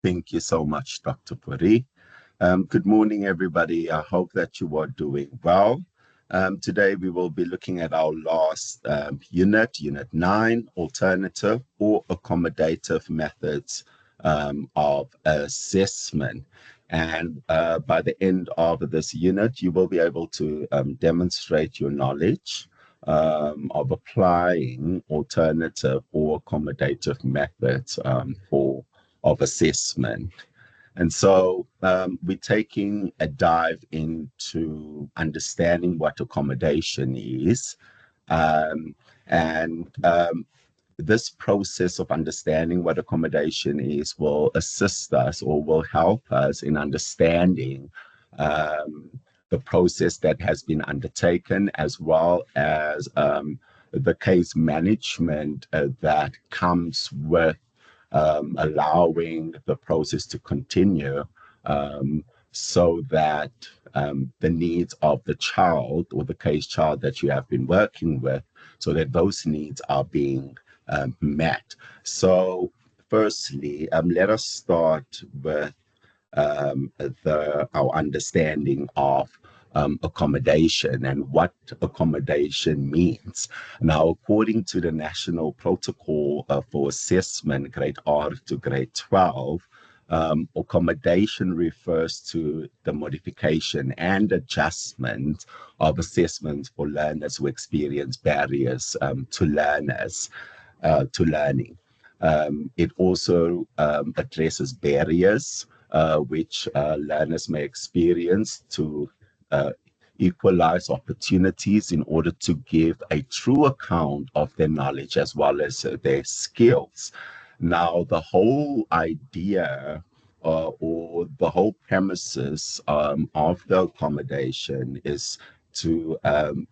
Thank you so much, Dr. Puri. Good morning, everybody. I hope that you are doing well. Today, we will be looking at our last Unit 9, Alternative or Accommodative Methods of Assessment. And by the end of this unit, you will be able to demonstrate your knowledge of applying alternative or accommodative methods of assessment. And so we're taking a dive into understanding what accommodation is. Um, and this process of understanding what accommodation is will assist us or will help us in understanding um, the process that has been undertaken, as well as the case management that comes with allowing the process to continue um, so that the needs of the child or the case child that you have been working with, so that those needs are being met. So firstly, let us start with our understanding of accommodation and what accommodation means. Now, according to the National Protocol for Assessment, grade R to grade 12, accommodation refers to the modification and adjustment of assessments for learners who experience barriers to learning. It also addresses barriers which learners may experience to uh, equalize opportunities in order to give a true account of their knowledge as well as their skills. Now, the whole idea or the whole premises of the accommodation is to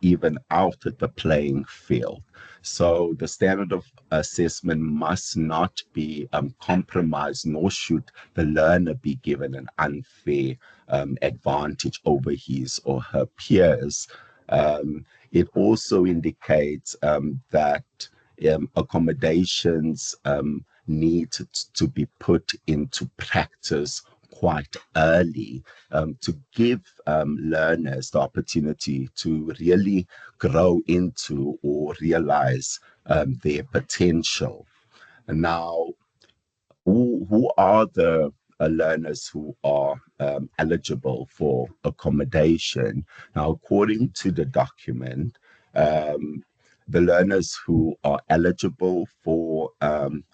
even out the playing field. So the standard of assessment must not be compromised, nor should the learner be given an unfair advantage over his or her peers. It also indicates that accommodations need to be put into practice quite early to give learners the opportunity to really grow into or realize their potential. And now, who are the learners who are eligible for accommodation? Now, according to the document, um, the learners who are eligible for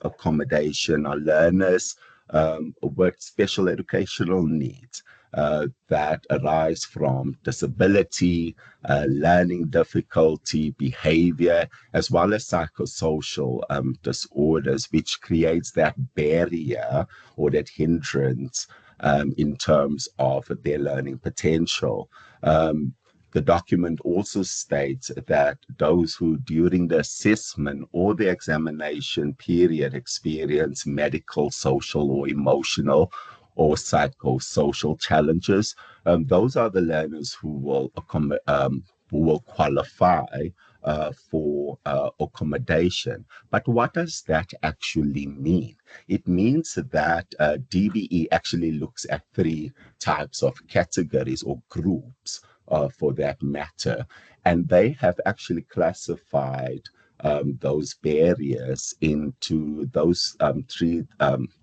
accommodation are learners with special educational needs that arise from disability, learning difficulty, behavior, as well as psychosocial disorders, which creates that barrier or that hindrance in terms of their learning potential. The document also states that those who, during the assessment or the examination period, experience medical, social, or emotional or psychosocial challenges, those are the learners who will qualify for accommodation. But what does that actually mean? It means that DBE actually looks at three types of categories or groups for that matter. And they have actually classified those barriers into those three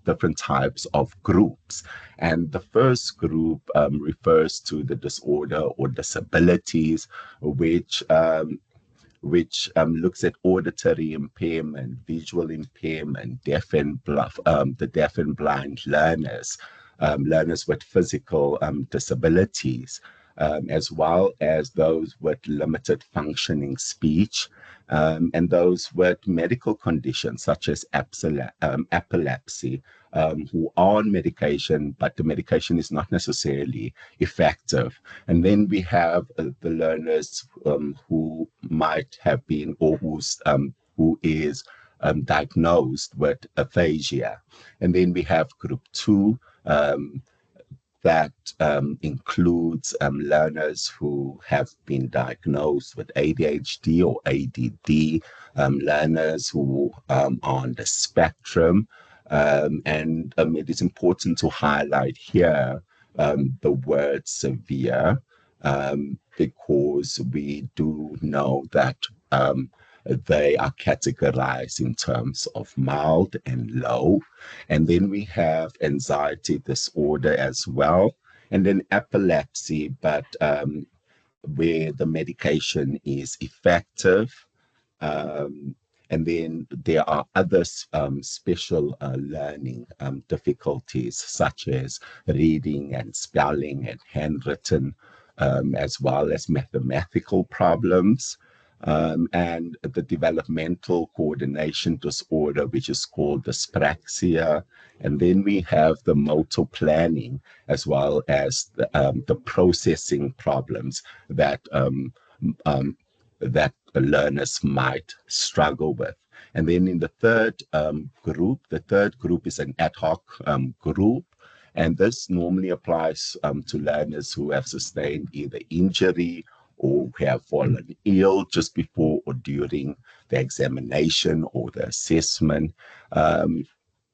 different types of groups. And the first group refers to the disorder or disabilities, which looks at auditory impairment, visual impairment, the deaf and blind learners, learners with physical disabilities, as well as those with limited functioning speech, and those with medical conditions such as epilepsy, who are on medication, but the medication is not necessarily effective. And then we have the learners who might have been or who is diagnosed with aphasia. And then we have group two, that includes learners who have been diagnosed with ADHD or ADD, learners who are on the spectrum, And it is important to highlight here the word severe, because we do know that they are categorized in terms of mild and low. And then we have anxiety disorder as well, and then epilepsy, but where the medication is effective. um, and then there are other special learning difficulties, such as reading and spelling and handwritten, as well as mathematical problems. And the developmental coordination disorder, which is called dyspraxia. And then we have the motor planning, as well as the processing problems that um, that the learners might struggle with. And then in the third group is an ad hoc group. And this normally applies to learners who have sustained either injury or who have fallen ill just before or during the examination or the assessment. Um,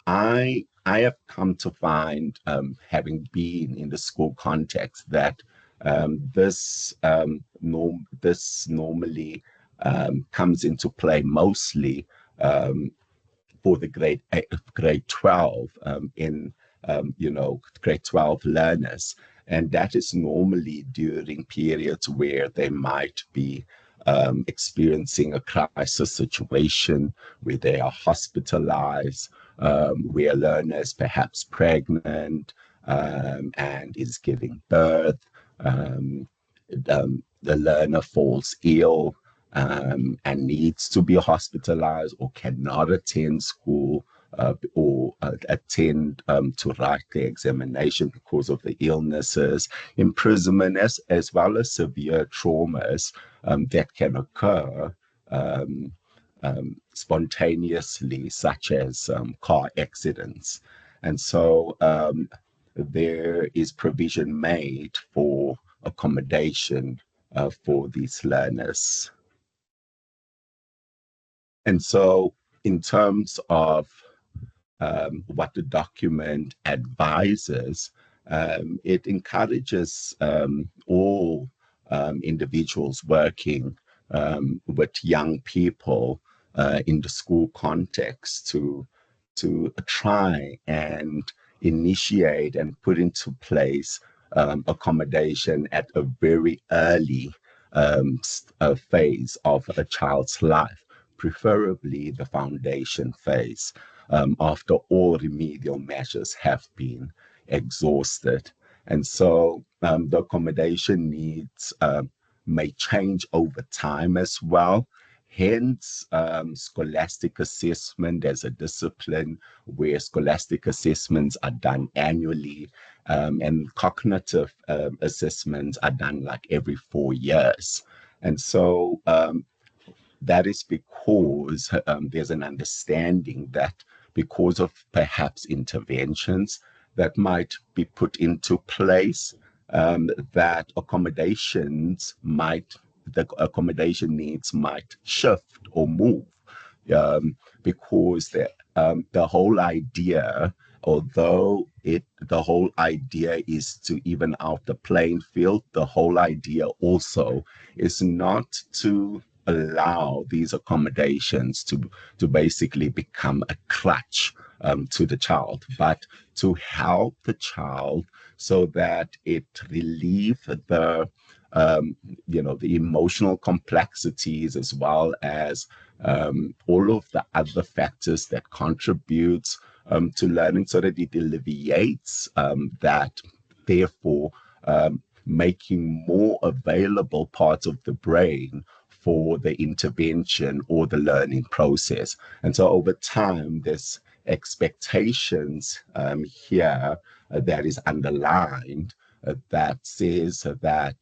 I have come to find, having been in the school context, that this normally comes into play mostly for the grade 12 in grade 12 learners, and that is normally during periods where they might be experiencing a crisis situation, where they are hospitalized, where learners perhaps pregnant and is giving birth. Um, the learner falls ill and needs to be hospitalized or cannot attend school or attend to write the examination because of the illnesses, imprisonment, as well as severe traumas that can occur spontaneously, such as car accidents. And so there is provision made for accommodation for these learners. And so, in terms of what the document advises, it encourages all individuals working with young people in the school context to try and initiate and put into place accommodation at a very early phase of a child's life, preferably the foundation phase, after all remedial measures have been exhausted. And so the accommodation needs may change over time as well. Hence, scholastic assessment as a discipline, where scholastic assessments are done annually, and cognitive assessments are done like every 4 years. And so that is because there's an understanding that because of perhaps interventions that might be put into place, that the accommodation needs might shift or move, because the whole idea, although the whole idea is to even out the playing field, the whole idea also is not to allow these accommodations to basically become a crutch to the child, but to help the child so that it relieve the emotional complexities, as well as all of the other factors that contributes to learning, so that it alleviates that, therefore making more available parts of the brain for the intervention or the learning process. And so over time, there's expectations here that is underlined, that says that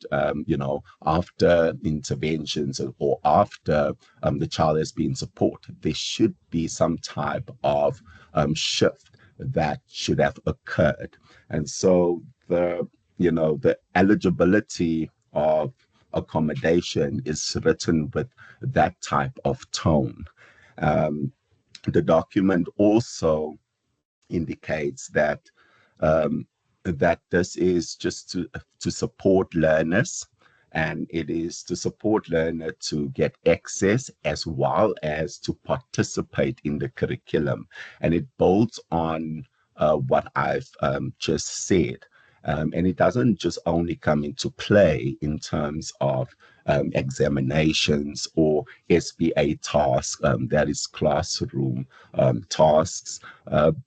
after interventions or after the child has been supported, there should be some type of shift that should have occurred. And so the eligibility of accommodation is written with that type of tone. The document also indicates that that this is just to support learners, and it is to support learner to get access as well as to participate in the curriculum. And it builds on what I've just said. And it doesn't just only come into play in terms of examinations or SBA tasks, that is classroom tasks,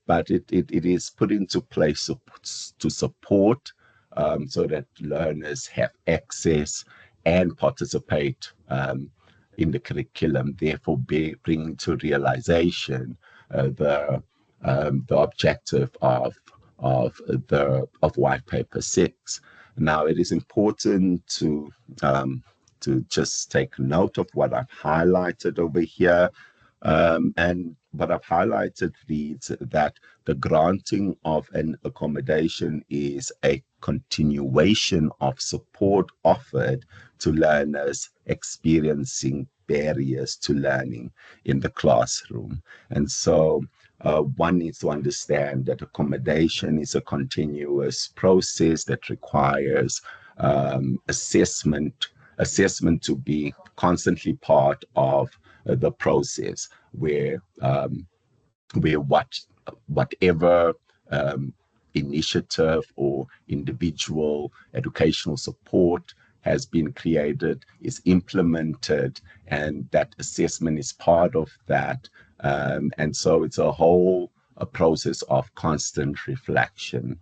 but it is put into place to support so that learners have access and participate in the curriculum, therefore bringing to realization the objective of white paper 6. Now, it is important to just take note of what I've highlighted over here. And what I've highlighted reads that the granting of an accommodation is a continuation of support offered to learners experiencing barriers to learning in the classroom. And so one needs to understand that accommodation is a continuous process that requires assessment to be constantly part of the process, where whatever initiative or individual educational support has been created is implemented, and that assessment is part of that. And so it's a process of constant reflection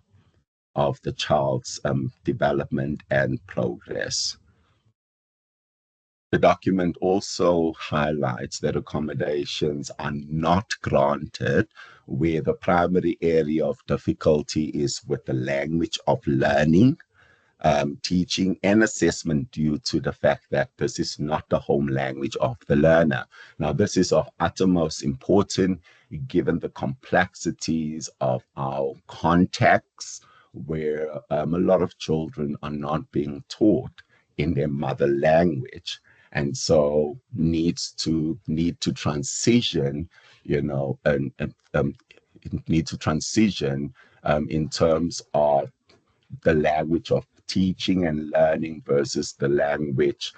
of the child's development and progress. The document also highlights that accommodations are not granted where the primary area of difficulty is with the language of learning, teaching, and assessment due to the fact that this is not the home language of the learner. Now, this is of utmost importance given the complexities of our context, where a lot of children are not being taught in their mother language, and so need to transition, need to transition in terms of the language of teaching and learning versus the language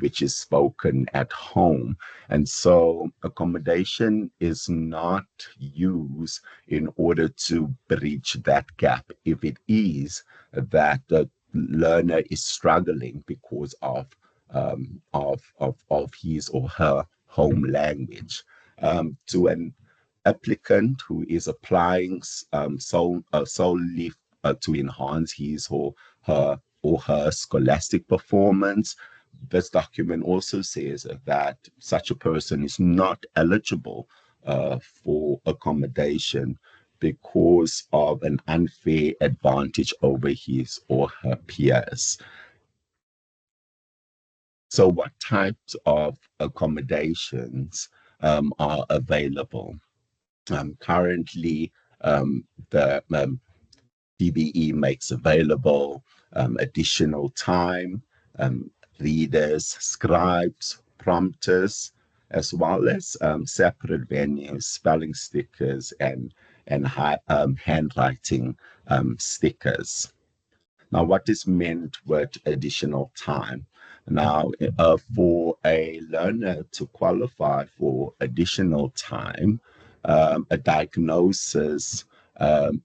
which is spoken at home. And so accommodation is not used in order to bridge that gap if it is that the learner is struggling because of his or her home language. To an applicant who is applying solely to enhance his or her scholastic performance, this document also says that such a person is not eligible for accommodation because of an unfair advantage over his or her peers. So what types of accommodations are available? Currently, the DBE makes available additional time, readers, scribes, prompters, as well as separate venues, spelling stickers, and handwriting stickers. Now, what is meant with additional time? Now, for a learner to qualify for additional time, a diagnosis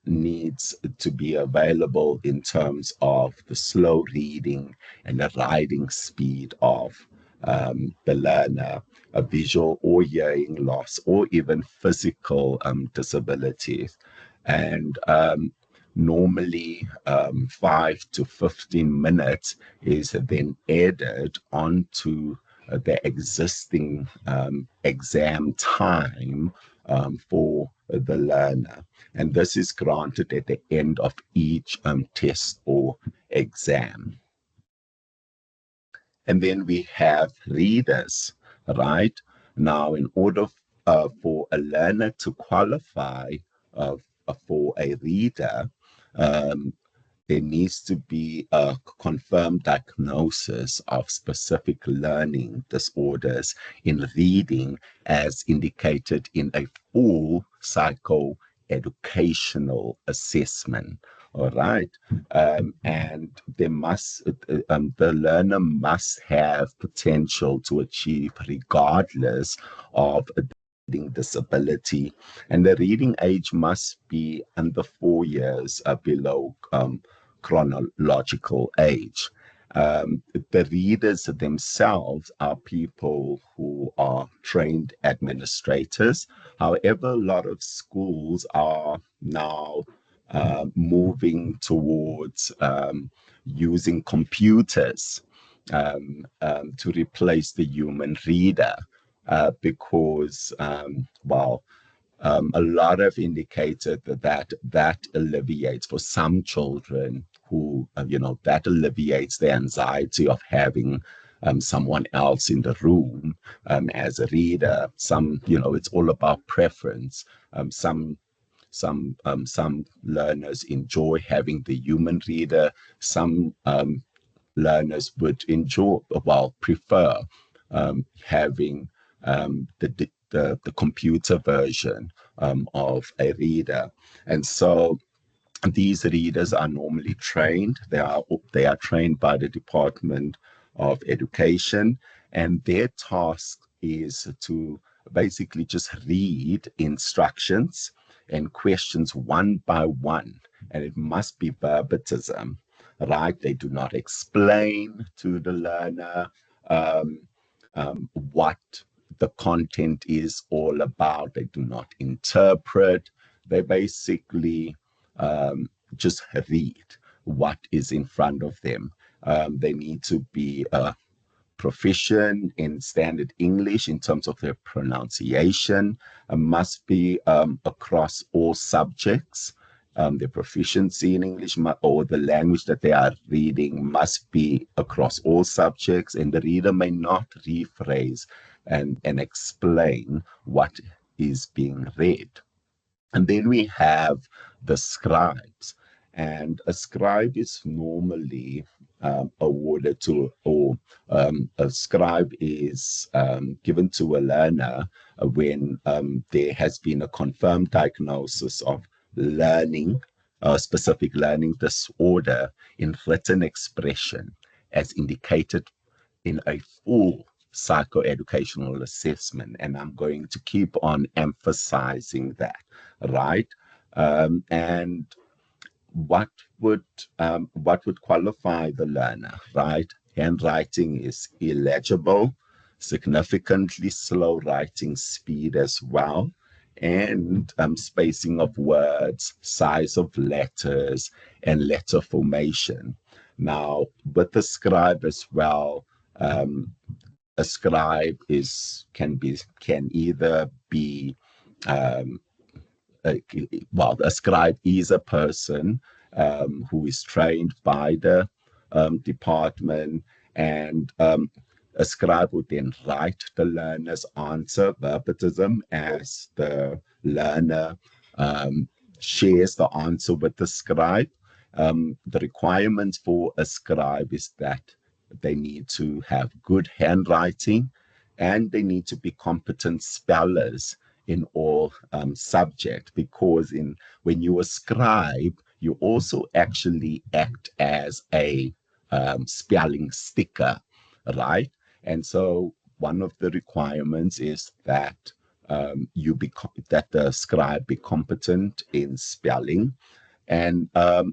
needs to be available in terms of the slow reading and the writing speed of the learner, a visual or hearing loss, or even physical disabilities. And normally 5 to 15 minutes is then added onto the existing exam time for the learner. And this is granted at the end of each test or exam. And then we have readers, right? Now, in order for a learner to qualify for a reader, there needs to be a confirmed diagnosis of specific learning disorders in reading as indicated in a full educational assessment. All right. And there must, the learner must have potential to achieve regardless of a reading disability. And the reading age must be under 4 years below chronological age. The readers themselves are people who are trained administrators. However, a lot of schools are now moving towards using computers to replace the human reader because, well, a lot have indicated that alleviates for some children who, that alleviates the anxiety of having someone else in the room as a reader. Some, it's all about preference. Some learners enjoy having the human reader. Some learners would enjoy, well, prefer having the computer version of a reader. And so these readers are normally trained. They are trained by the Department of Education, and their task is to basically just read instructions and questions one by one, and it must be verbatim, right? They do not explain to the learner um, what the content is all about. They do not interpret. They basically just read what is in front of them. They need to be proficient in standard English in terms of their pronunciation, must be across all subjects. Their proficiency in English or the language that they are reading must be across all subjects, and the reader may not rephrase and explain what is being read. And then we have the scribes. And a scribe is normally awarded to, or a scribe is given to a learner when there has been a confirmed diagnosis of learning, specific learning disorder in written expression, as indicated in a full psychoeducational assessment. And I'm going to keep on emphasizing that, right? And what would qualify the learner, right? Handwriting is illegible, significantly slow writing speed as well, and spacing of words, size of letters, and letter formation. Now, with the scribe as well, a scribe can either be uh, a scribe is a person who is trained by the department, and a scribe would then write the learner's answer verbatim as the learner shares the answer with the scribe. The requirements for a scribe is that they need to have good handwriting, and they need to be competent spellers in all subject, because when you ascribe, you also actually act as a spelling sticker, right? And so one of the requirements is that that the scribe be competent in spelling. And a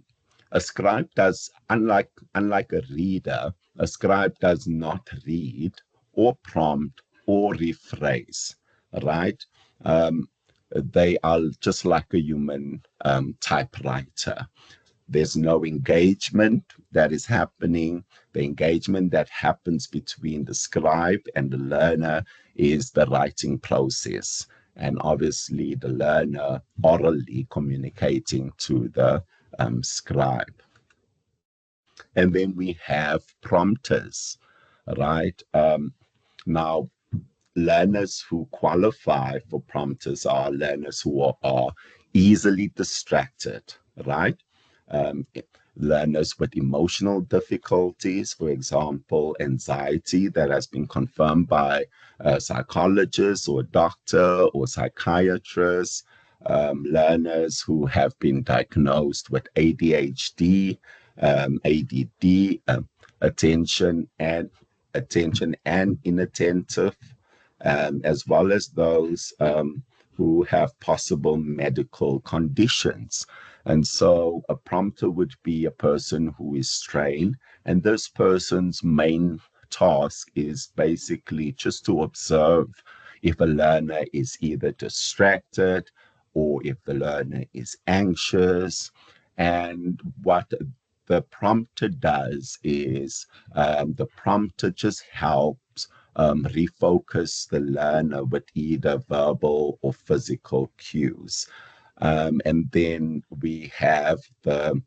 scribe does, unlike a reader, a scribe does not read or prompt or rephrase, right? Um, they are just like a human typewriter. There's no engagement that is happening. The engagement that happens between the scribe and the learner is the writing process. And obviously, the learner orally communicating to the scribe. And then we have prompters, right? Now, learners who qualify for prompters are learners who are easily distracted, right? Um, Learners with emotional difficulties, for example, anxiety that has been confirmed by a psychologist or a doctor or psychiatrist, learners who have been diagnosed with ADHD, ADD, attention and inattentive, as well as those who have possible medical conditions. And so a prompter would be a person who is trained, and this person's main task is basically just to observe if a learner is either distracted or if the learner is anxious. And what the prompter does is the prompter just helps refocus the learner with either verbal or physical cues. And then we have the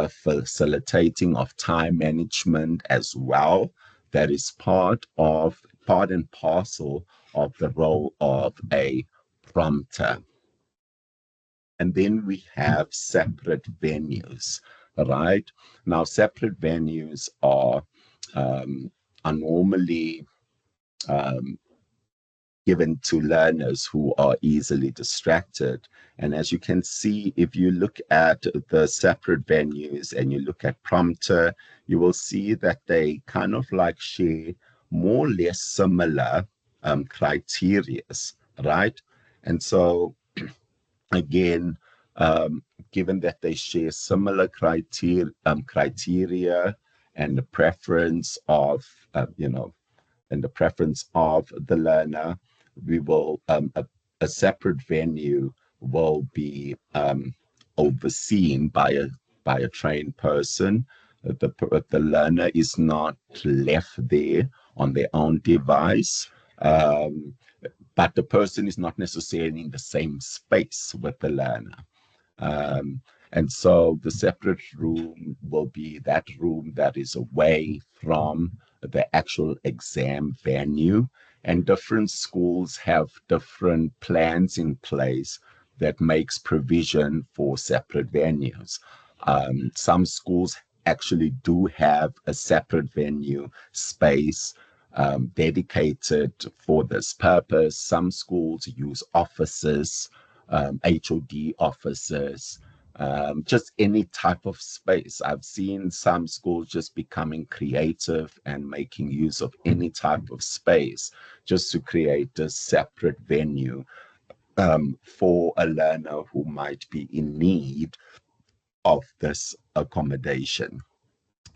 facilitating of time management as well. That is part and parcel of the role of a prompter. And then we have separate venues, right? Now, separate venues are normally given to learners who are easily distracted. And as you can see, if you look at the separate venues and you look at prompter, you will see that they kind of like share more or less similar criterias, right? And so again, given that they share similar criteria and the preference of, and the preference of the learner, we will a separate venue will be overseen by a trained person. The learner is not left there on their own device. But the person is not necessarily in the same space with the learner. And so the separate room will be that room that is away from the actual exam venue. And different schools have different plans in place that makes provision for separate venues. Some schools actually do have a separate venue space dedicated for this purpose. Some schools use offices, HOD offices, just any type of space. I've seen some schools just becoming creative and making use of any type of space just to create a separate venue for a learner who might be in need of this accommodation.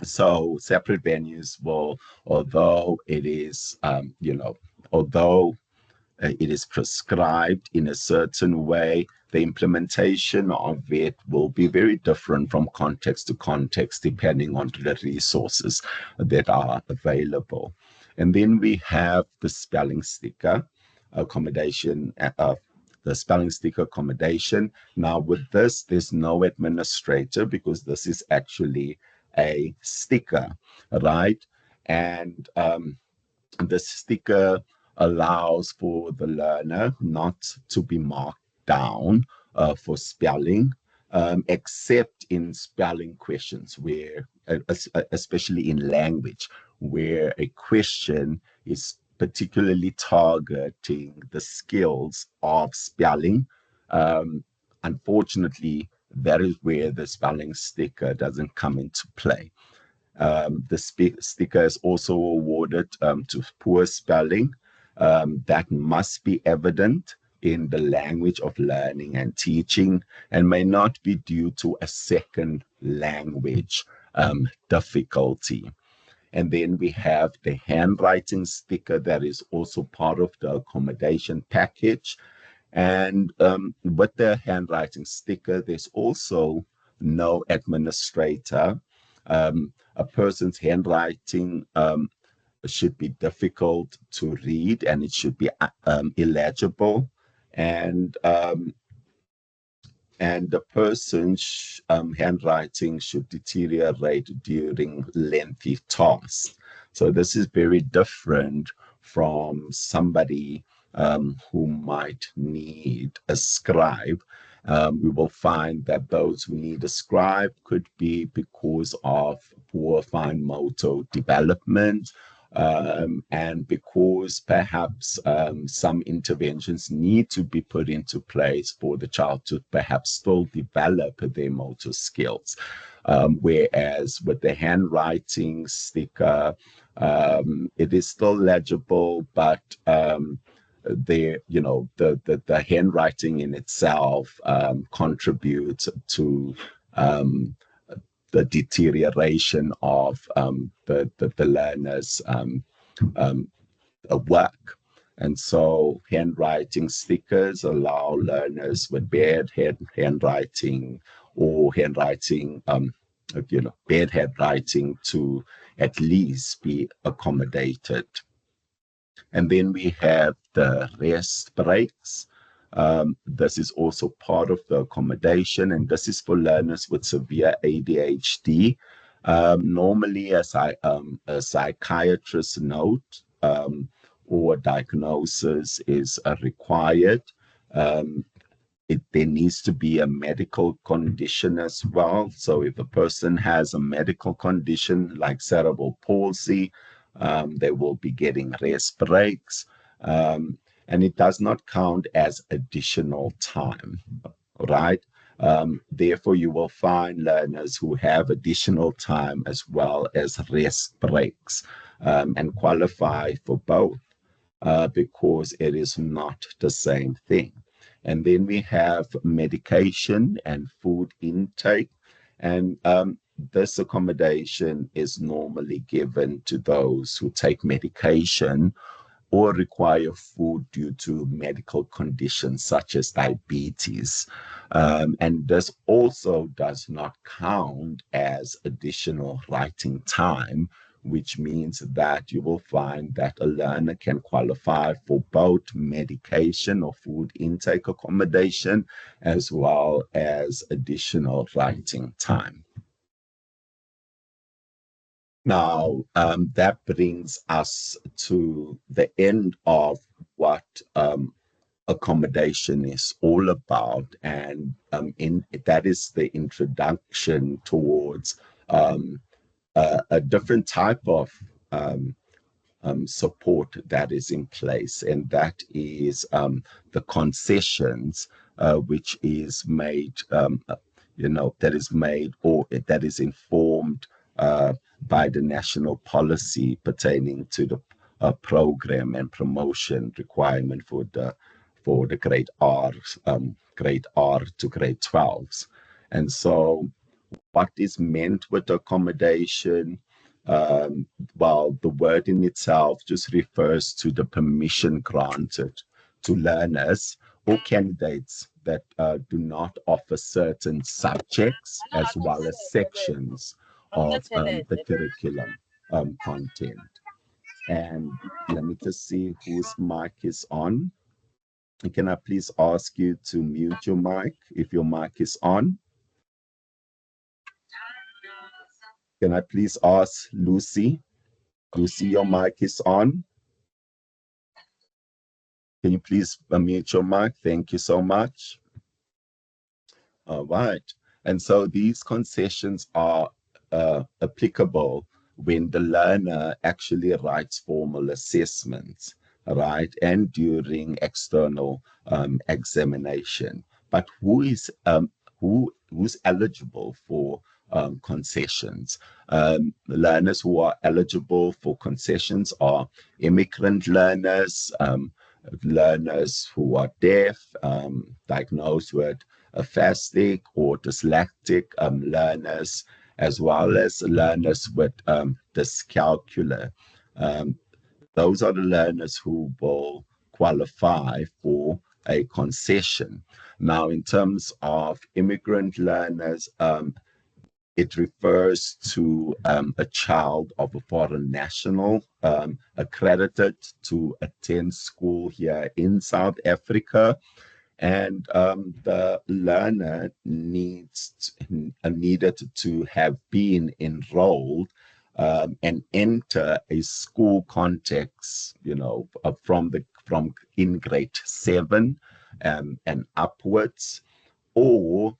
So separate venues will, although it is, although it is prescribed in a certain way, the implementation of it will be very different from context to context, depending on the resources that are available. And then we have the spelling sticker accommodation, the spelling sticker accommodation. Now with this, there's no administrator because this is actually a sticker, right? And the sticker allows for the learner not to be marked down for spelling, except in spelling questions where, especially in language, where a question is particularly targeting the skills of spelling. Unfortunately, that is where the spelling sticker doesn't come into play. The sticker is also awarded to poor spelling. That must be evident in the language of learning and teaching and may not be due to a second language difficulty. And then we have the handwriting sticker that is also part of the accommodation package. And with the handwriting sticker, there's also no administrator. A person's handwriting should be difficult to read and it should be illegible. And the person's handwriting should deteriorate during lengthy tasks. So this is very different from somebody who might need a scribe. We will find that those who need a scribe could be because of poor fine motor development, And because perhaps some interventions need to be put into place for the child to perhaps still develop their motor skills. Whereas with the handwriting sticker, it is still legible, but the handwriting in itself contributes to the deterioration of the learner's work. And so handwriting stickers allow learners with bad handwriting or handwriting, bad handwriting to at least be accommodated. And then we have the rest breaks. This is also part of the accommodation, and this is for learners with severe ADHD. Normally, as a psychiatrist note, or diagnosis is required. There needs to be a medical condition as well. So if a person has a medical condition like cerebral palsy, they will be getting rest breaks. And it does not count as additional time, right? Therefore, you will find learners who have additional time as well as rest breaks and qualify for both because it is not the same thing. And then we have medication and food intake. And this accommodation is normally given to those who take medication or require food due to medical conditions such as diabetes. And this also does not count as additional writing time, which means that you will find that a learner can qualify for both medication or food intake accommodation as well as additional writing time. Now, that brings us to the end of what accommodation is all about, and that is the introduction towards a different type of support that is in place, and that is the concessions, which is made, that is made or that is informed by the national policy pertaining to the program and promotion requirement for the grade R to grade 12s. And so what is meant with accommodation? Well, the word in itself just refers to the permission granted to learners or candidates that do not offer certain subjects as well as sections of the curriculum content. And let me just see whose mic is on. Can I please ask you to mute your mic if your mic is on? Can I please ask Lucy? Lucy, your mic is on. Can you please unmute your mic? Thank you so much. All right. And so these concessions are applicable when the learner actually writes formal assessments, right, and during external examination. But who's eligible for concessions? Learners who are eligible for concessions are immigrant learners, learners who are deaf, diagnosed with aphakic or dyslexic learners, as well as learners with dyscalculia. Those are the learners who will qualify for a concession. Now, in terms of immigrant learners, it refers to a child of a foreign national accredited to attend school here in South Africa. And the learner needed to have been enrolled and enter a school context, from in grade 7 and upwards, or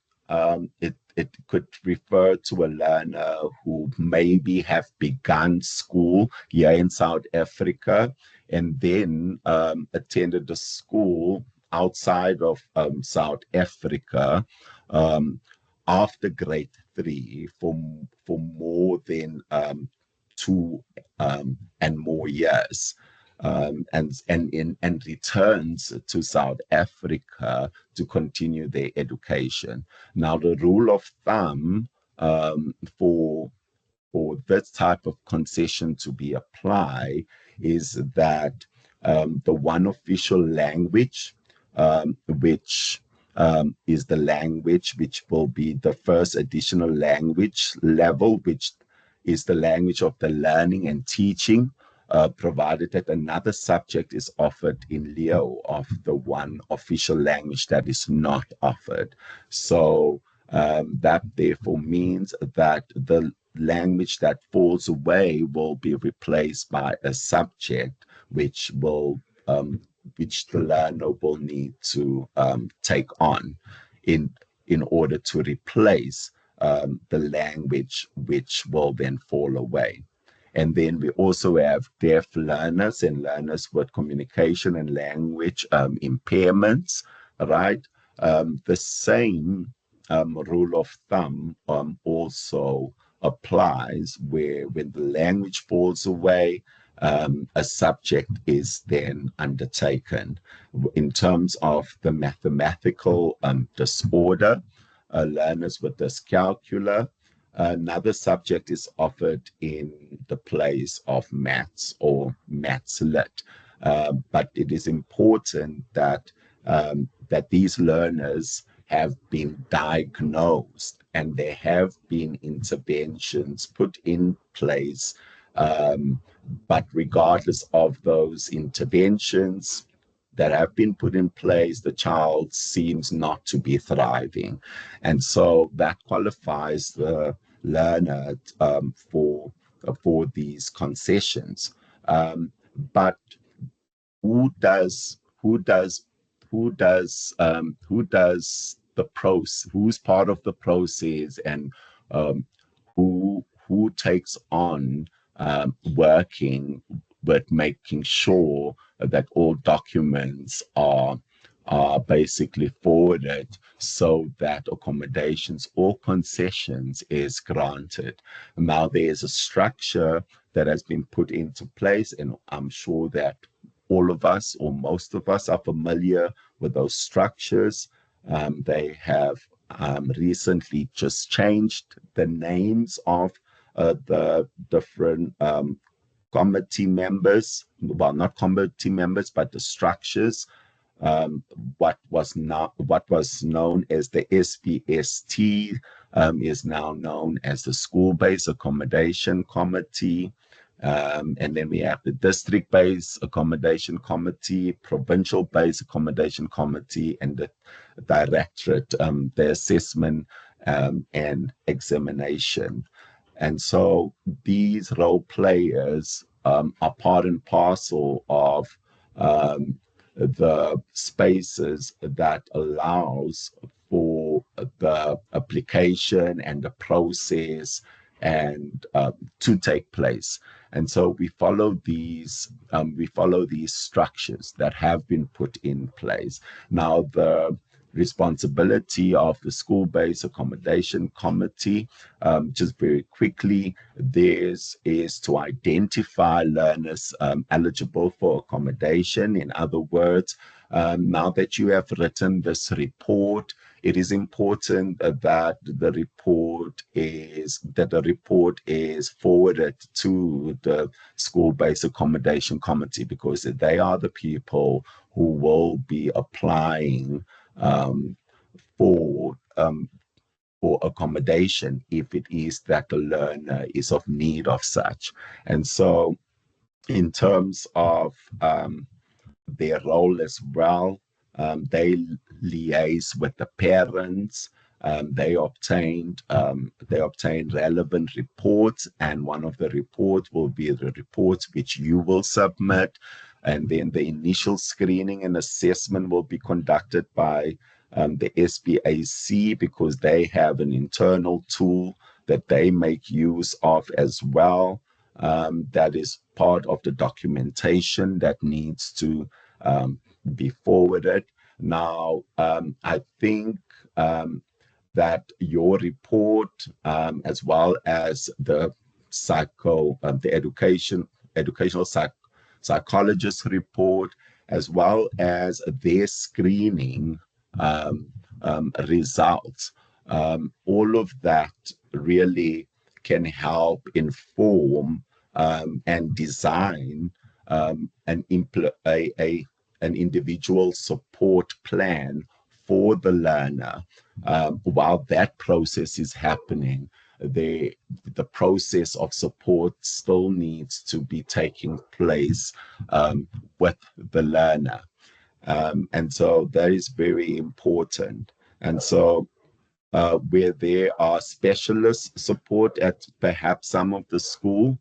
It could refer to a learner who maybe have begun school here in South Africa and then attended a school outside of South Africa um, after grade 3 for more than 2 and more years. And returns to South Africa to continue their education. Now, the rule of thumb for this type of concession to be applied is that the one official language, which is the language which will be the first additional language level, which is the language of the learning and teaching, provided that another subject is offered in lieu of the one official language that is not offered. So that therefore means that the language that falls away will be replaced by a subject which the learner will need to take on in in order to replace the language which will then fall away. And then we also have deaf learners and learners with communication and language impairments, right? The same rule of thumb also applies where when the language falls away, a subject is then undertaken. In terms of the mathematical disorder, learners with dyscalculia, another subject is offered in the place of maths or maths lit. But it is important that these learners have been diagnosed and there have been interventions put in place. But regardless of those interventions that have been put in place, the child seems not to be thriving. And so that qualifies the learner for these concessions. But who does the process, who's part of the process, and who takes on working with making sure that all documents are basically forwarded so that accommodations or concessions is granted. Now there's a structure that has been put into place, and I'm sure that all of us or most of us are familiar with those structures. They have recently just changed the names of the different committee members, well, not committee members, but the structures. What was known as the SPST is now known as the School-Based Accommodation Committee. And then we have the District-Based Accommodation Committee, Provincial-Based Accommodation Committee, and the Directorate, the Assessment and Examination. And so these role players are part and parcel of the spaces that allows for the application and the process and to take place. And so we follow these structures that have been put in place. Now the responsibility of the School-Based Accommodation Committee, just very quickly, theirs is to identify learners eligible for accommodation. In other words, now that you have written this report, it is important that the report is forwarded to the School-Based Accommodation Committee, because they are the people who will be applying for accommodation if it is that the learner is of need of such. And so in terms of their role as well, they liaise with the parents. They obtained relevant reports, and one of the reports will be the report which you will submit. And then the initial screening and assessment will be conducted by the SPAC, because they have an internal tool that they make use of as well. That is part of the documentation that needs to be forwarded. Now, I think that your report, as well as the educational psychologist report, as well as their screening results, all of that really can help inform and design an individual support plan for the learner. While that process is happening, the process of support still needs to be taking place with the learner. And so that is very important. And so where there are specialist support at perhaps some of the school,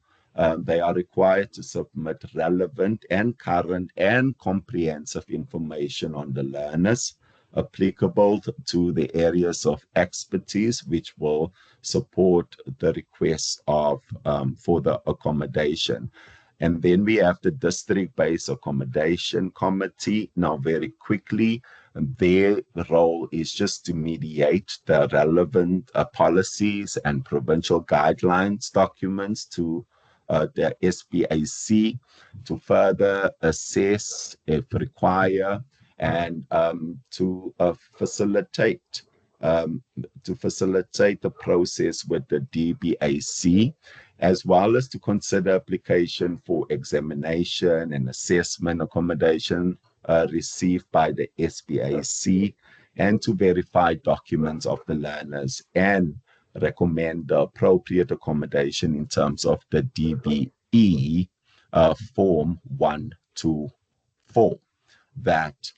they are required to submit relevant and current and comprehensive information on the learners applicable to the areas of expertise which will support the request of for the accommodation. And then we have the district-based accommodation committee. Now, very quickly, their role is just to mediate the relevant policies and provincial guidelines documents to the SPAC to further assess, if required, and to facilitate the process with the DBAC, as well as to consider application for examination and assessment accommodation received by the SPAC, and to verify documents of the learners and recommend the appropriate accommodation in terms of the DBE Form 124. That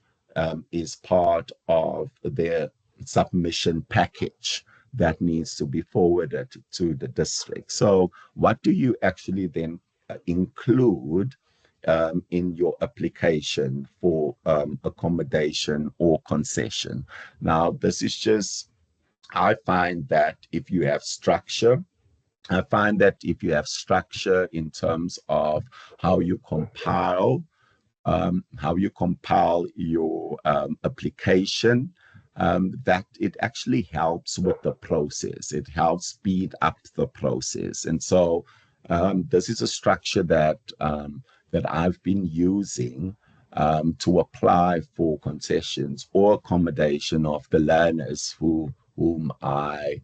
is part of their submission package that needs to be forwarded to the district. So what do you actually then include in your application for accommodation or concession? Now, this is just, I find that if you have structure, in terms of how you compile your application, that it actually helps with the process. It helps speed up the process. And so this is a structure that I've been using to apply for concessions or accommodation of the learners whom I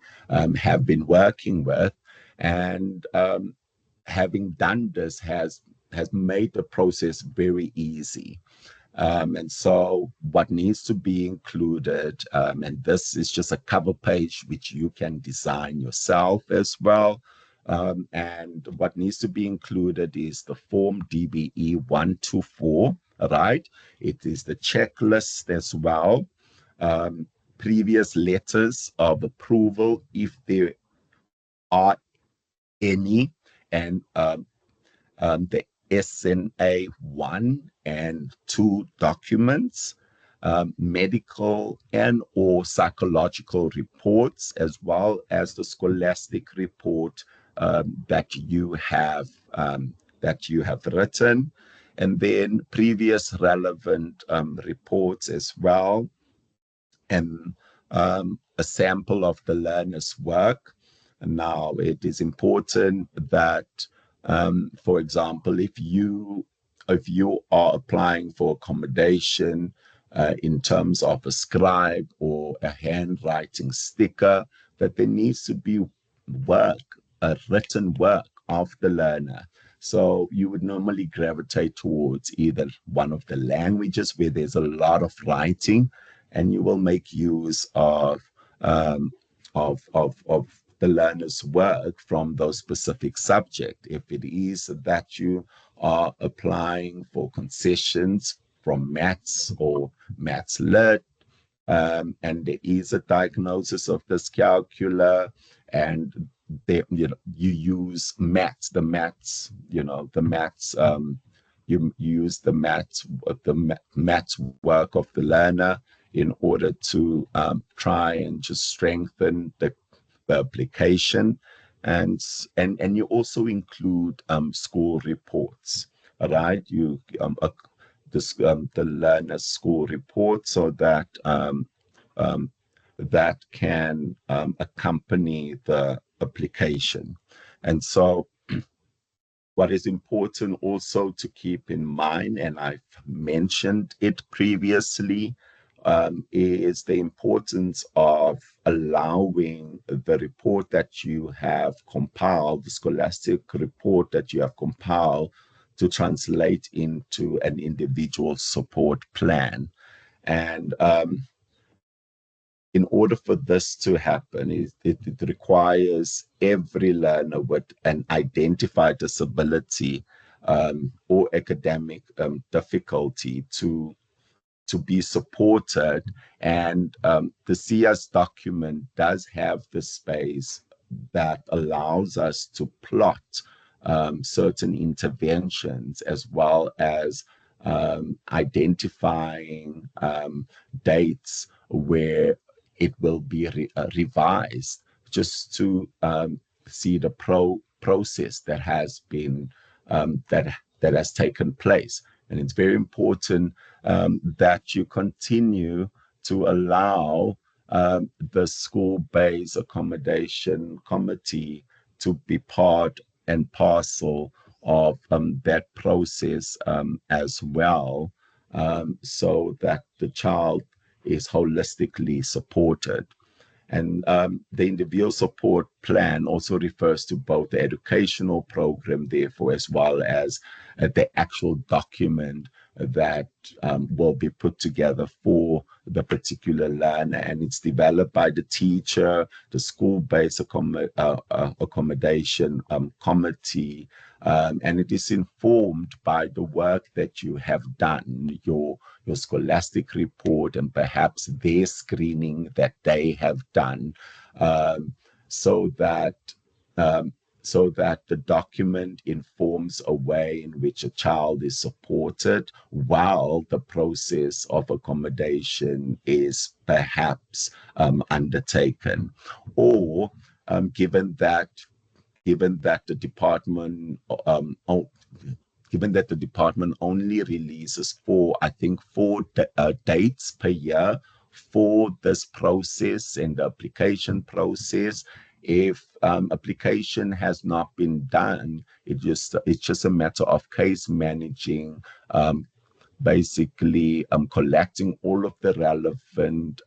have been working with. And having done this has made the process very easy. And so what needs to be included, and this is just a cover page which you can design yourself as well. And what needs to be included is the form DBE 124, right? It is the checklist as well. Previous letters of approval, if there are any, and the SNA 1 and 2 documents, medical and or psychological reports, as well as the scholastic report that you have written, and then previous relevant reports as well, and a sample of the learner's work. Now, it is important that, for example, if you are applying for accommodation in terms of a scribe or a handwriting sticker, that there needs to be a written work of the learner. So you would normally gravitate towards either one of the languages where there's a lot of writing, and you will make use of the learner's work from those specific subject. If it is that you are applying for concessions from maths or maths lit, and there is a diagnosis of dyscalculia, and you use maths, you use the maths work of the learner, in order to try and just strengthen the application. And you also include school reports, right? You the learner's school report, so that um, that can accompany the application. And so what is important also to keep in mind, and I've mentioned it previously, is the importance of allowing the report that you have compiled, the scholastic report that you have compiled, to translate into an individual support plan. And in order for this to happen, it requires every learner with an identified disability or academic difficulty to be supported. And the CS document does have the space that allows us to plot certain interventions, as well as identifying dates where it will be revised, just to see the process that has been that has taken place. And it's very important that you continue to allow the school-based accommodation committee to be part and parcel of that process as well, so that the child is holistically supported. And the individual support plan also refers to both the educational program, therefore, as well as the actual document that will be put together for the particular learner. And it's developed by the teacher, the school-based accommodation committee, and it is informed by the work that you have done, your scholastic report, and perhaps their screening that they have done, so that so that the document informs a way in which a child is supported while the process of accommodation is perhaps undertaken. Or given that the department given that the department only releases I think four dates per year for this process and the application process. If application has not been done, it's just a matter of case managing, basically collecting all of the relevant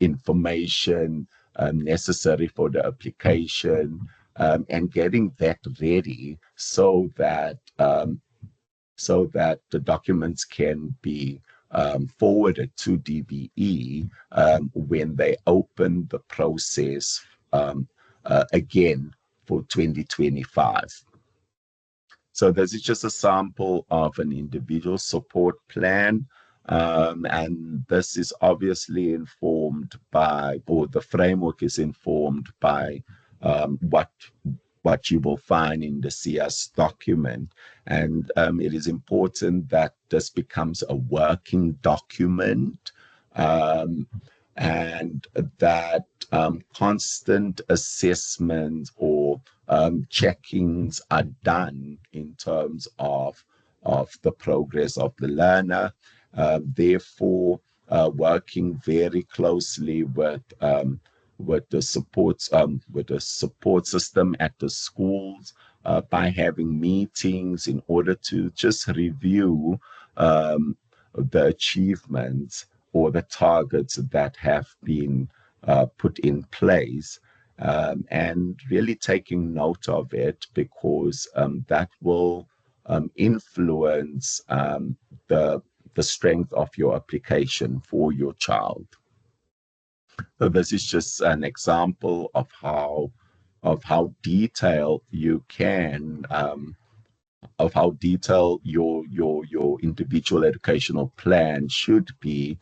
information necessary for the application, and getting that ready so that the documents can be forwarded to DBE when they open the process again for 2025. So this is just a sample of an individual support plan. And this is obviously informed by, or the framework is informed by what you will find in the CS document. And it is important that this becomes a working document, and that constant assessments or checkings are done in terms of the progress of the learner. Therefore, working very closely with the support system at the schools, by having meetings in order to just review the achievements or the targets that have been put in place, and really taking note of it, because that will influence the strength of your application for your child. So this is just an example of how detailed you can of how detailed your individual educational plan should be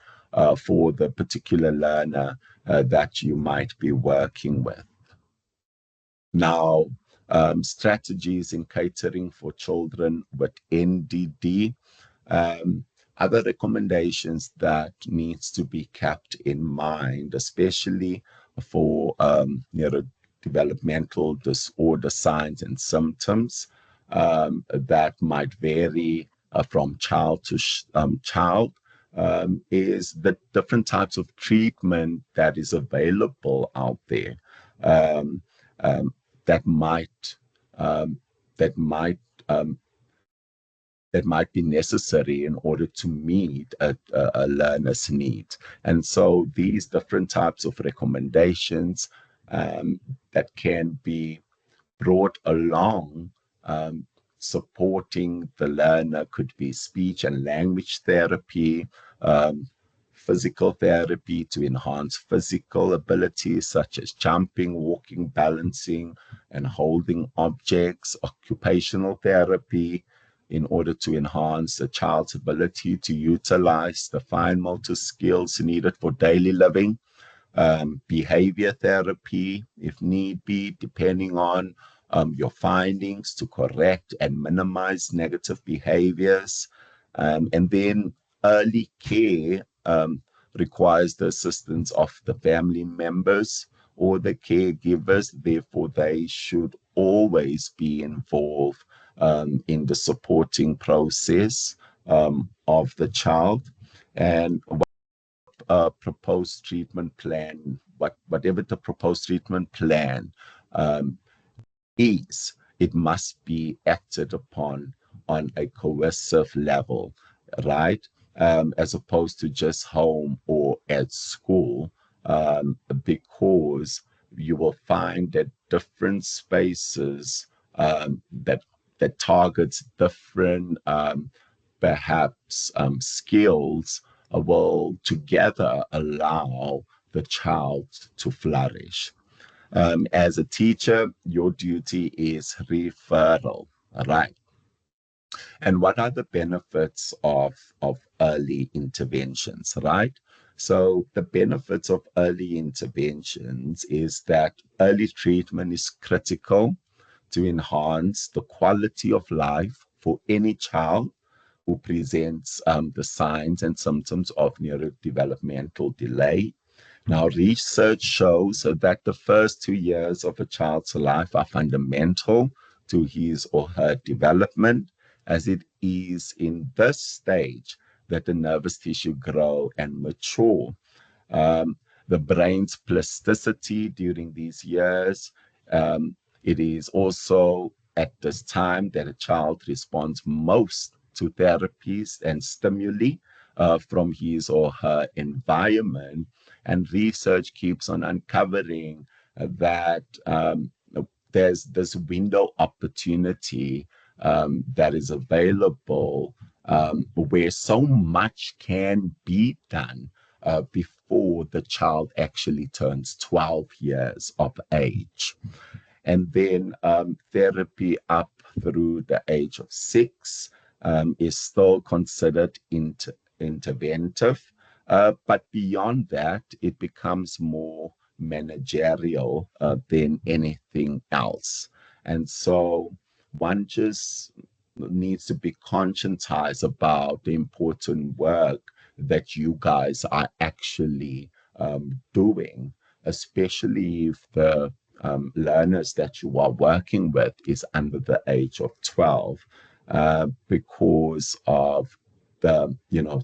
for the particular learner that you might be working with. Now, strategies in catering for children with NDD. Other recommendations that needs to be kept in mind, especially for neurodevelopmental disorder signs and symptoms, that might vary from child to child, is the different types of treatment that is available out there, um, um, that might um, that might um, that might be necessary in order to meet a learner's need. And so these different types of recommendations that can be brought along supporting the learner could be speech and language therapy, um, physical therapy to enhance physical abilities such as jumping, walking, balancing, and holding objects, occupational therapy in order to enhance a child's ability to utilize the fine motor skills needed for daily living, behavior therapy, if need be, depending on your findings to correct and minimize negative behaviors. And then early care requires the assistance of the family members or the caregivers. Therefore, they should always be involved in the supporting process of the child. And proposed treatment plan, whatever the proposed treatment plan um, is, it must be acted upon on a coercive level, right? As opposed to just home or at school, because you will find that different spaces that targets different perhaps skills will together allow the child to flourish. As a teacher, your duty is referral, right? And what are the benefits of early interventions, right? So the benefits of early interventions is that early treatment is critical to enhance the quality of life for any child who presents the signs and symptoms of neurodevelopmental delay. Now, research shows that the first 2 years of a child's life are fundamental to his or her development, as it is in this stage that the nervous tissue grow and mature. Um, the brain's plasticity during these years. Um, it is also at this time that a child responds most to therapies and stimuli from his or her environment. And research keeps on uncovering that there's this window opportunity that is available where so much can be done before the child actually turns 12 years of age. And then therapy up through the age of 6 is still considered interventive. But beyond that, it becomes more managerial than anything else. And so one just needs to be conscientized about the important work that you guys are actually doing, especially if the learners that you are working with is under the age of 12, because of the,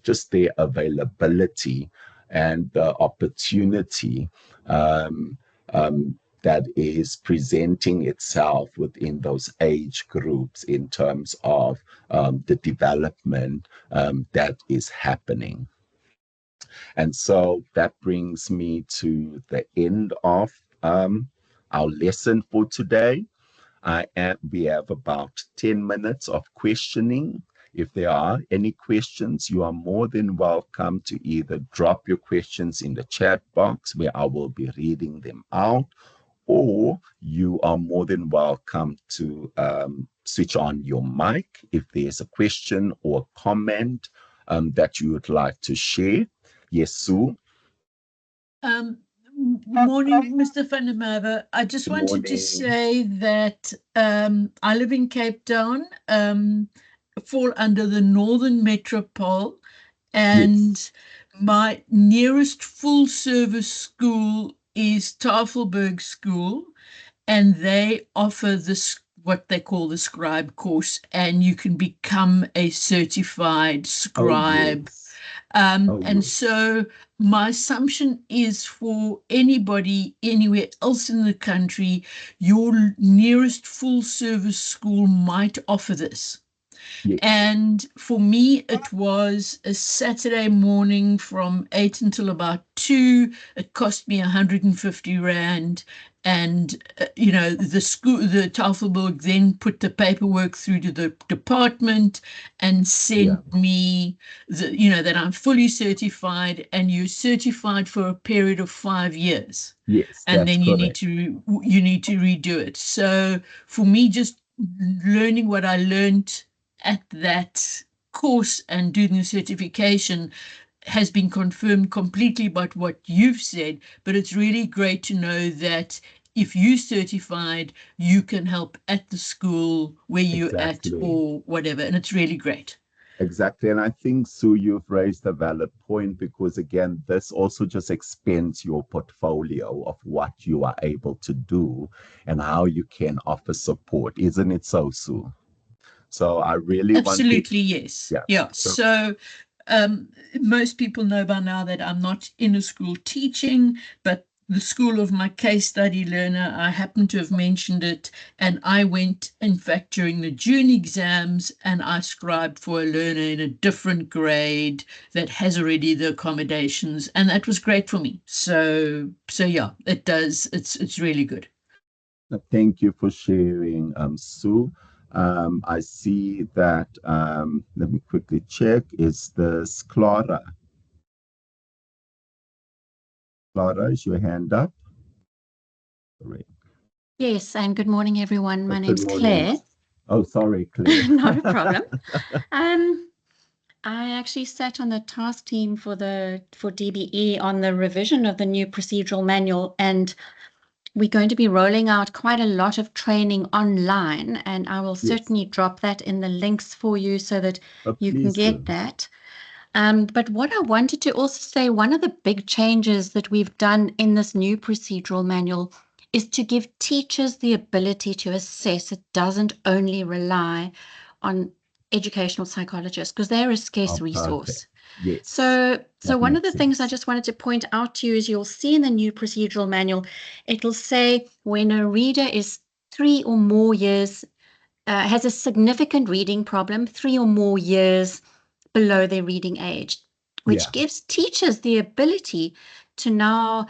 just their availability and the opportunity that is presenting itself within those age groups in terms of the development that is happening. And so that brings me to the end of our lesson for today. We have about 10 minutes of questioning. If there are any questions, you are more than welcome to either drop your questions in the chat box where I will be reading them out, or you are more than welcome to switch on your mic if there's a question or comment that you would like to share. Yes, Sue? Morning, Mr. van der Merwe. I just wanted to say that I live in Cape Town, fall under the Northern Metropole, and my nearest full-service school is Tafelberg School, and they offer this what they call the scribe course, and you can become a certified Oh, scribe. yes. Oh, And yes. so my assumption is for anybody anywhere else in the country, your nearest full service school might offer this. Yes. And for me, it was a Saturday morning from 8 until about 2. It cost me 150 Rand. And, the school, the Tafelberg then put the paperwork through to the department and Yeah. sent me that I'm fully certified, and you're certified for a period of 5 years. Yes, And that's then correct. you need to redo it. So for me, just learning what I learned at that course and doing the certification has been confirmed completely by what you've said, but it's really great to know that if you certified, you can help at the school where you're at Exactly. or whatever, and it's really great. Exactly. And I think, Sue, you've raised a valid point because, again, this also just expands your portfolio of what you are able to do and how you can offer support. Isn't it so, Sue? So I really wanted, Absolutely, yes. yeah. Yeah. So, So most people know by now that I'm not in a school teaching, but the school of my case study learner, I happen to have mentioned it. And I went, in fact, during the June exams, and I scribed for a learner in a different grade that has already the accommodations. And that was great for me. So yeah, it does. It's really good. thank you for sharing, Sue. I see that, let me quickly check, is this Clara? Clara, is your hand up? Great. Yes, and good morning, everyone. My Good name's morning. Claire. Oh, sorry, Claire. Not a problem. I actually sat on the task team for DBE on the revision of the new procedural manual, and we're going to be rolling out quite a lot of training online, and I will Yes. certainly drop that in the links for you so that you can Please get do. that. But what I wanted to also say, one of the big changes that we've done in this new procedural manual is to give teachers the ability to assess. It doesn't only rely on educational psychologists because they're a scarce Oh, resource. perfect. Yes. So That one of makes the things I sense. just wanted to point out to you is you'll see in the new procedural manual, it'll say when a reader is 3 or more years, has a significant reading problem, 3 or more years below their reading age, which Yeah. gives teachers the ability to now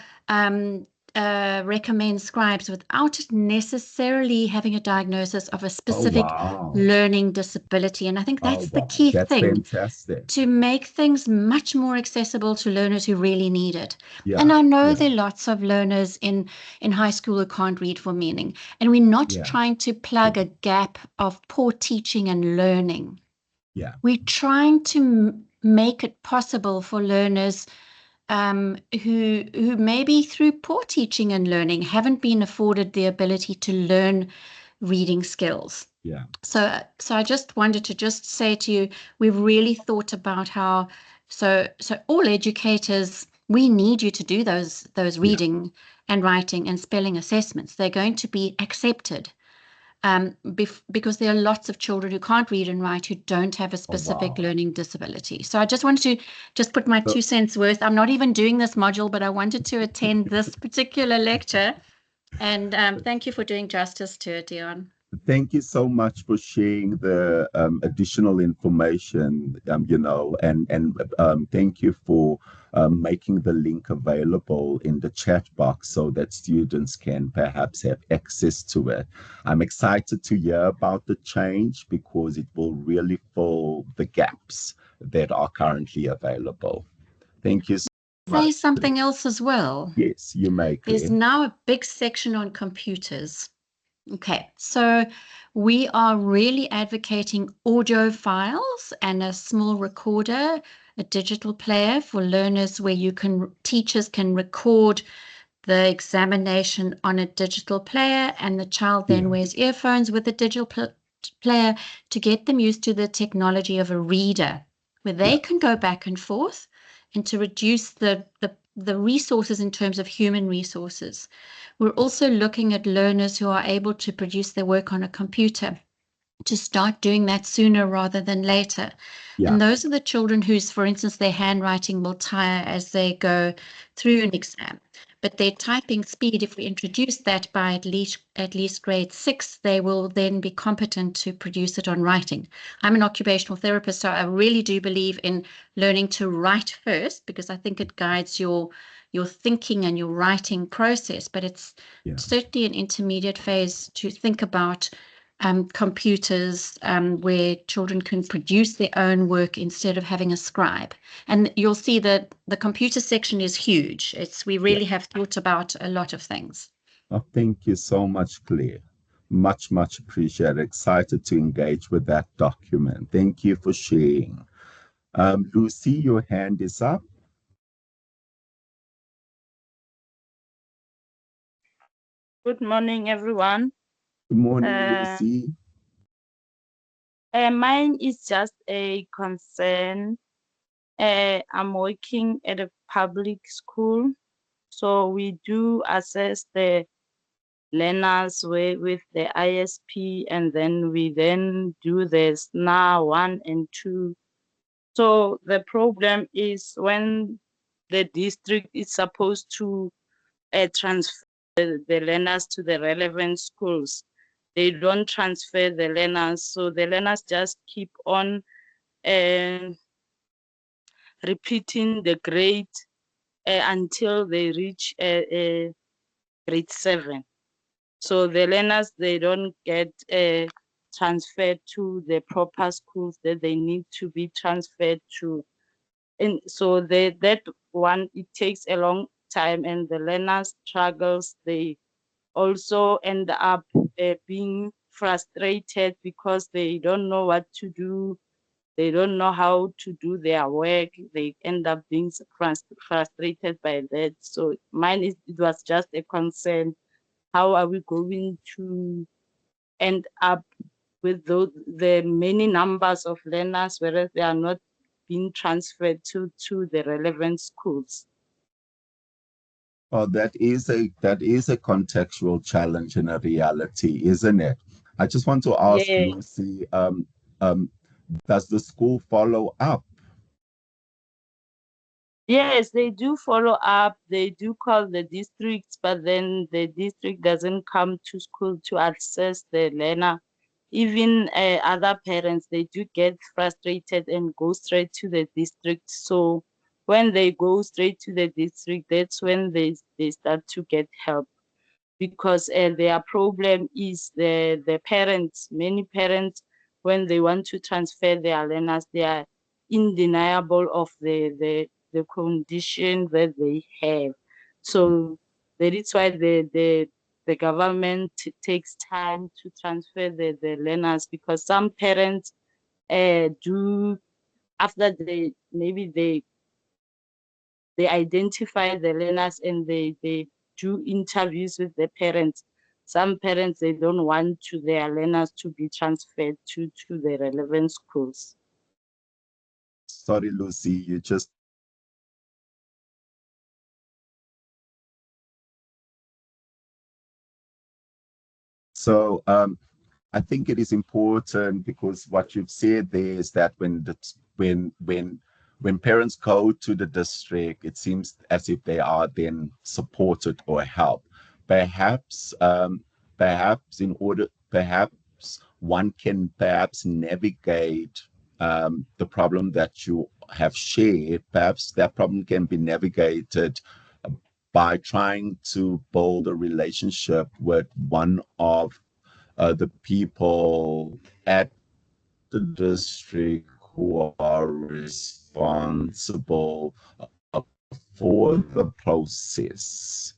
recommend scribes without necessarily having a diagnosis of a Oh, specific wow. learning disability. And I think Oh, that's the wow. key That's thing, fantastic. to make things much more accessible to learners who really need it. Yeah. And I know Yeah. there are lots of learners in high school who can't read for meaning, and we're not Yeah. trying to plug a gap of poor teaching and learning. Yeah. We're trying to make it possible for learners who maybe through poor teaching and learning haven't been afforded the ability to learn reading skills. Yeah. So I just wanted to just say to you, we've really thought about how, so all educators, we need you to do those reading and writing and spelling assessments. They're going to be accepted. Because there are lots of children who can't read and write who don't have a specific learning disability. So I just wanted to just put my 2 cents worth. I'm not even doing this module, but I wanted to attend this particular lecture. And thank you for doing justice to it, Deon. Thank you so much for sharing the additional information, and thank you for making the link available in the chat box so that students can perhaps have access to it. I'm excited to hear about the change because it will really fill the gaps that are currently available. Thank you so much. Say something else as well. Yes, you may, Claire. There's now a big section on computers. Okay, so we are really advocating audio files and a small recorder, a digital player for learners where teachers can record the examination on a digital player, and the child then wears earphones with the digital player to get them used to the technology of a reader where they can go back and forth, and to reduce the resources in terms of human resources. We're also looking at learners who are able to produce their work on a computer, to start doing that sooner rather than later. Yeah. And those are the children whose, for instance, their handwriting will tire as they go through an exam. But their typing speed, if we introduce that by at least grade 6, they will then be competent to produce it on writing. I'm an occupational therapist, so I really do believe in learning to write first, because I think it guides your thinking and your writing process. But it's certainly an intermediate phase to think about computers where children can produce their own work instead of having a scribe. And you'll see that the computer section is huge. We really have thought about a lot of things. Oh, thank you so much, Claire. Much, much appreciated. Excited to engage with that document. Thank you for sharing. Lucy, your hand is up. Good morning, everyone. Good morning, Lucy. Mine is just a concern. I'm working at a public school, so we do assess the learners with the ISP, and then we then do the SNA 1 and 2. So the problem is when the district is supposed to transfer the learners to the relevant schools, they don't transfer the learners, so the learners just keep on repeating the grade until they reach grade 7. So the learners, they don't get transferred to the proper schools that they need to be transferred to. And so that one, it takes a long time, and the learners struggles. They also end up being frustrated because they don't know what to do. They don't know how to do their work. They end up being frustrated by that. So it was just a concern. How are we going to end up with the many numbers of learners, whereas they are not being transferred to the relevant schools? Oh, that is a contextual challenge and a reality, isn't it? I just want to ask Lucy, does the school follow up? Yes, they do follow up. They do call the districts, but then the district doesn't come to school to assess the learner. Even other parents, they do get frustrated and go straight to the district. So when they go straight to the district, that's when they start to get help, because their problem is the parents. Many parents, when they want to transfer their learners, they are undeniable of the condition that they have. So that is why the government takes time to transfer the learners, because some parents do, after they identify the learners and they do interviews with the parents. Some parents, they don't want their learners to be transferred to the relevant schools. Sorry, Lucy, you just so I think it is important, because what you've said there is that when parents go to the district, it seems as if they are then supported or helped. Perhaps, perhaps one can perhaps navigate the problem that you have shared. Perhaps that problem can be navigated by trying to build a relationship with one of the people at the district who are responsible for the process.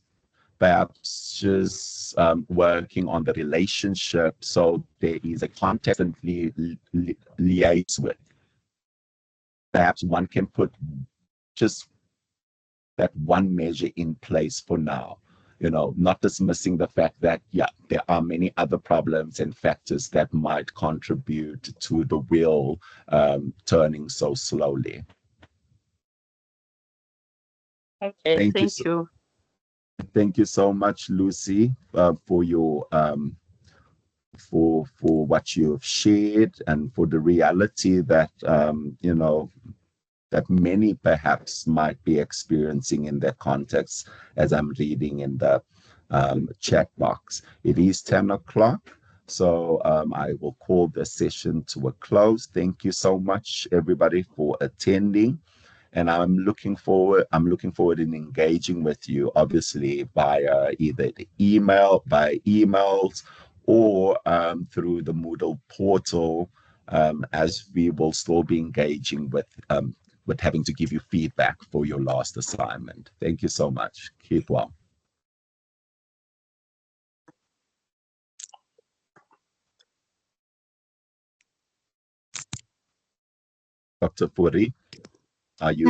Perhaps just working on the relationship so there is a context and liaise with. Perhaps one can put just that one measure in place for now. not dismissing the fact that, yeah, there are many other problems and factors that might contribute to the wheel turning so slowly. Okay, thank you. Thank you so much, Lucy, for your for what you have shared, and for the reality that that many perhaps might be experiencing in their context, as I'm reading in the chat box. It is 10 o'clock, so I will call the session to a close. Thank you so much, everybody, for attending. And I'm looking forward in engaging with you, obviously, via either the by emails, or through the Moodle portal, as we will still be engaging with having to give you feedback for your last assignment. Thank you so much. Keep well. Dr. Furi, are you